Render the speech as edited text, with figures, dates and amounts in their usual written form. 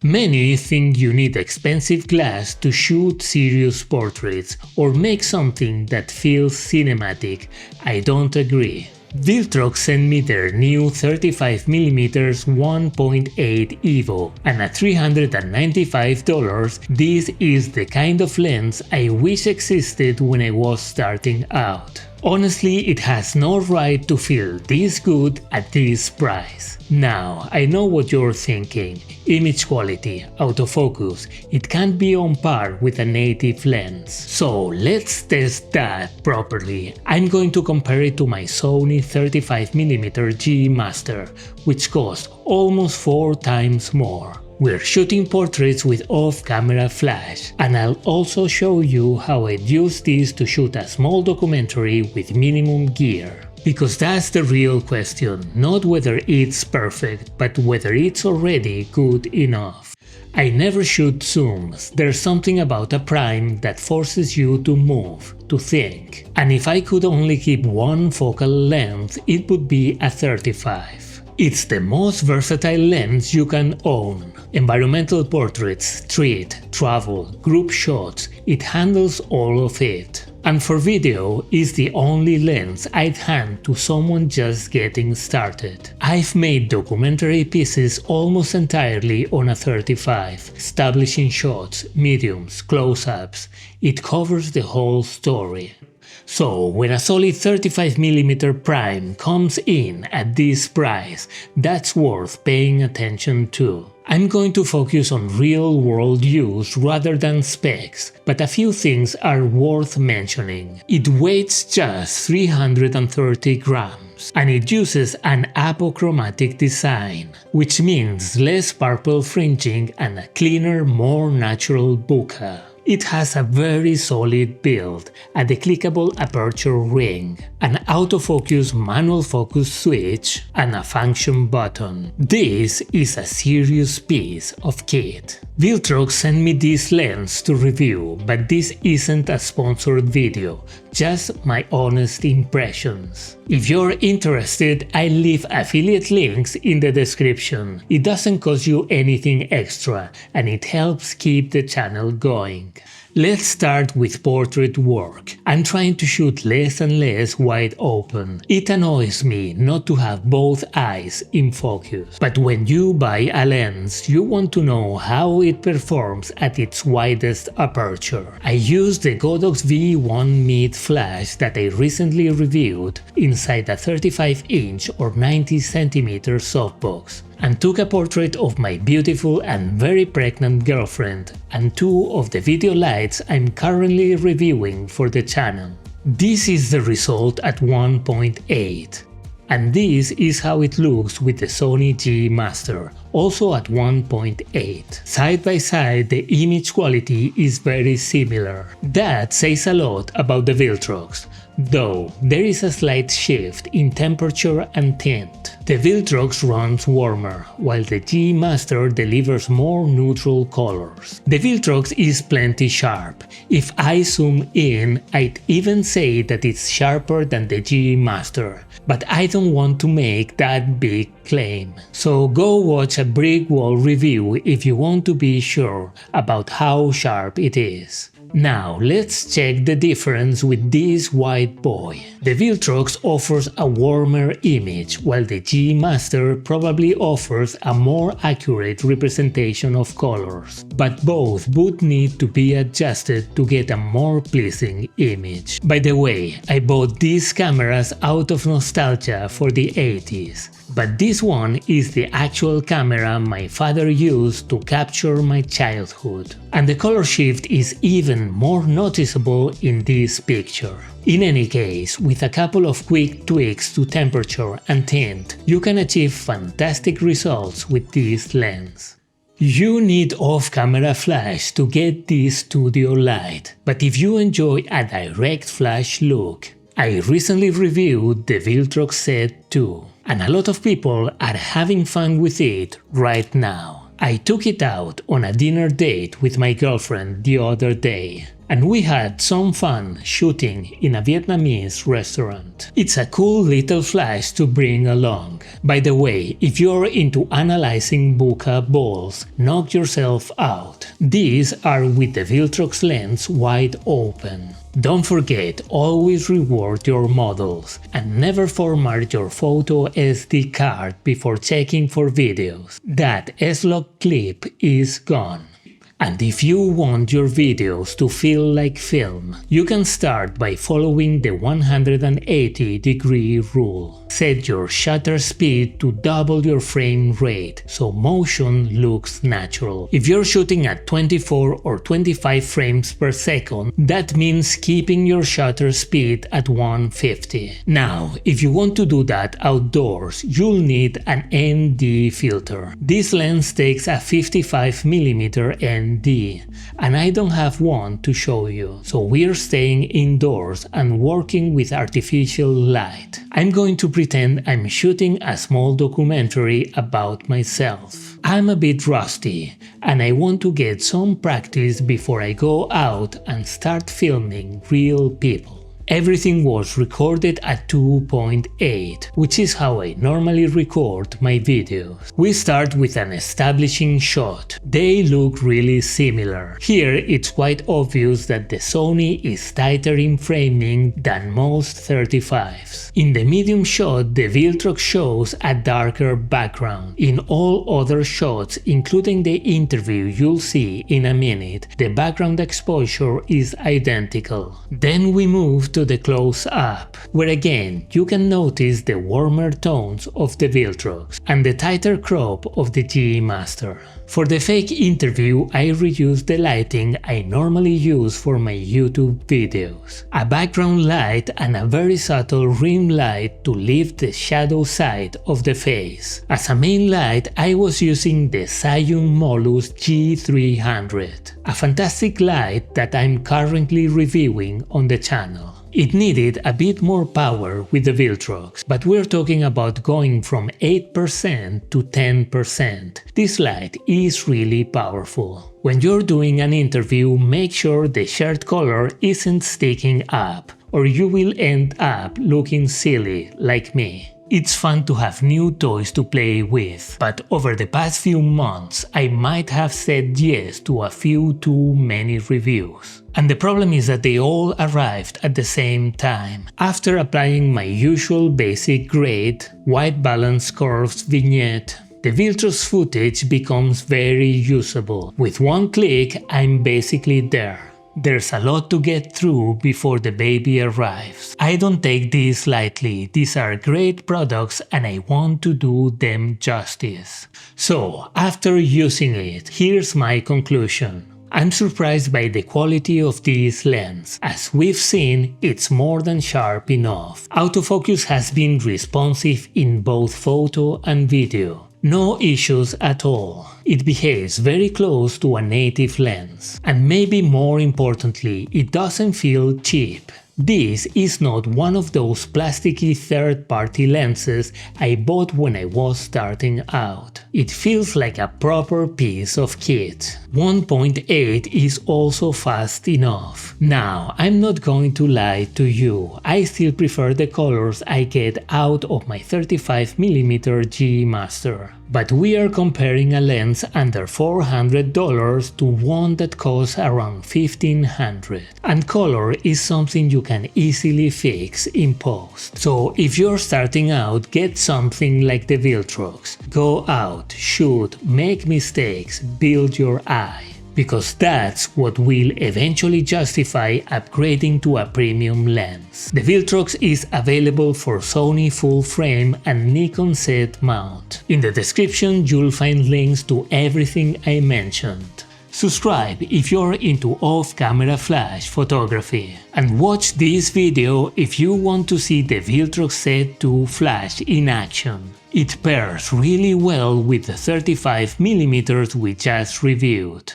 Many think you need expensive glass to shoot serious portraits or make something that feels cinematic. I don't agree. Viltrox sent me their new 35mm 1.8 EVO, and at $395 this is the kind of lens I wish existed when I was starting out. Honestly, it has no right to feel this good at this price. Now, I know what you're thinking. Image quality, autofocus, it can't be on par with a native lens. So let's test that properly. I'm going to compare it to my Sony 35mm G Master, which cost almost 4 times more. We're shooting portraits with off-camera flash, and I'll also show you how I'd use this to shoot a small documentary with minimum gear. Because that's the real question, not whether it's perfect, but whether it's already good enough. I never shoot zooms. There's something about a prime that forces you to move, to think. And if I could only keep one focal length, it would be a 35. It's the most versatile lens you can own. Environmental portraits, street, travel, group shots, it handles all of it. And for video, it's the only lens I'd hand to someone just getting started. I've made documentary pieces almost entirely on a 35, establishing shots, mediums, close-ups. It covers the whole story. So when a solid 35mm prime comes in at this price, that's worth paying attention to. I'm going to focus on real-world use rather than specs, but a few things are worth mentioning. It weighs just 330 grams, and it uses an apochromatic design, which means less purple fringing and a cleaner, more natural bokeh. It has a very solid build, a declickable aperture ring, an autofocus manual focus switch, and a function button. This is a serious piece of kit. Viltrox sent me this lens to review, but this isn't a sponsored video, just my honest impressions. If you're interested, I'll leave affiliate links in the description. It doesn't cost you anything extra, and it helps keep the channel going. Let's start with portrait work. I'm trying to shoot less and less wide open. It annoys me not to have both eyes in focus. But when you buy a lens, you want to know how it performs at its widest aperture. I used the Godox V1 mid flash that I recently reviewed inside a 35-inch or 90cm softbox, and took a portrait of my beautiful and very pregnant girlfriend and 2 of the video lights I'm currently reviewing for the channel. This is the result at 1.8. And this is how it looks with the Sony G Master, also at 1.8. Side by side, the image quality is very similar. That says a lot about the Viltrox, though there is a slight shift in temperature and tint. The Viltrox runs warmer, while the G Master delivers more neutral colors. The Viltrox is plenty sharp. If I zoom in, I'd even say that it's sharper than the G Master, but I don't want to make that big claim. So go watch a brick wall review if you want to be sure about how sharp it is. Now let's check the difference with this white boy. The Viltrox offers a warmer image, while the G Master probably offers a more accurate representation of colors, but both would need to be adjusted to get a more pleasing image. By the way, I bought these cameras out of nostalgia for the 80s. But this one is the actual camera my father used to capture my childhood. And the color shift is even more noticeable in this picture. In any case, with a couple of quick tweaks to temperature and tint, you can achieve fantastic results with this lens. You need off-camera flash to get this studio light, but if you enjoy a direct flash look, I recently reviewed the Viltrox Set 2, and a lot of people are having fun with it right now. I took it out on a dinner date with my girlfriend the other day, And we had some fun shooting in a Vietnamese restaurant. It's a cool little flash to bring along. By the way, if you're into analyzing bokeh balls, knock yourself out. These are with the Viltrox lens wide open. Don't forget, always reward your models and never format your photo SD card before checking for videos. That S-Log clip is gone. And if you want your videos to feel like film, you can start by following the 180-degree rule. Set your shutter speed to double your frame rate so motion looks natural. If you're shooting at 24 or 25 frames per second, that means keeping your shutter speed at 150. Now, if you want to do that outdoors, you'll need an ND filter. This lens takes a 55mm ND, and I don't have one to show you, so we're staying indoors and working with artificial light. I'm going to pretend I'm shooting a small documentary about myself. I'm a bit rusty, and I want to get some practice before I go out and start filming real people. Everything was recorded at 2.8, which is how I normally record my videos. We start with an establishing shot. They look really similar. Here it's quite obvious that the Sony is tighter in framing than most 35s. In the medium shot, the Viltrox shows a darker background. In all other shots, including the interview you'll see in a minute, the background exposure is identical. Then we move to the close-up, where again you can notice the warmer tones of the Viltrox and the tighter crop of the G Master. For the fake interview, I reused the lighting I normally use for my YouTube videos. A background light and a very subtle rim light to lift the shadow side of the face. As a main light, I was using the Zhiyun Molus G300, a fantastic light that I'm currently reviewing on the channel. It needed a bit more power with the Viltrox, but we're talking about going from 8% to 10%. This light is really powerful. When you're doing an interview, make sure the shirt color isn't sticking up, or you will end up looking silly like me. It's fun to have new toys to play with, but over the past few months I might have said yes to a few too many reviews. And the problem is that they all arrived at the same time. After applying my usual basic grade, white balance curves vignette, the Viltrox footage becomes very usable. With one click, I'm basically there. There's a lot to get through before the baby arrives. I don't take these lightly, these are great products and I want to do them justice. So, after using it, here's my conclusion. I'm surprised by the quality of this lens. As we've seen, it's more than sharp enough. Autofocus has been responsive in both photo and video. No issues at all. It behaves very close to a native lens. And maybe more importantly, it doesn't feel cheap. This is not one of those plasticky third-party lenses I bought when I was starting out. It feels like a proper piece of kit. 1.8 is also fast enough. Now, I'm not going to lie to you, I still prefer the colors I get out of my 35mm G Master. But we are comparing a lens under $400 to one that costs around $1,500. And color is something you can easily fix in post. So if you're starting out, get something like the Viltrox. Go out, shoot, make mistakes, build your eye. Because that's what will eventually justify upgrading to a premium lens. The Viltrox is available for Sony full frame and Nikon Z mount. In the description you'll find links to everything I mentioned. Subscribe if you're into off-camera flash photography. And watch this video if you want to see the Viltrox Z2 flash in action. It pairs really well with the 35mm we just reviewed.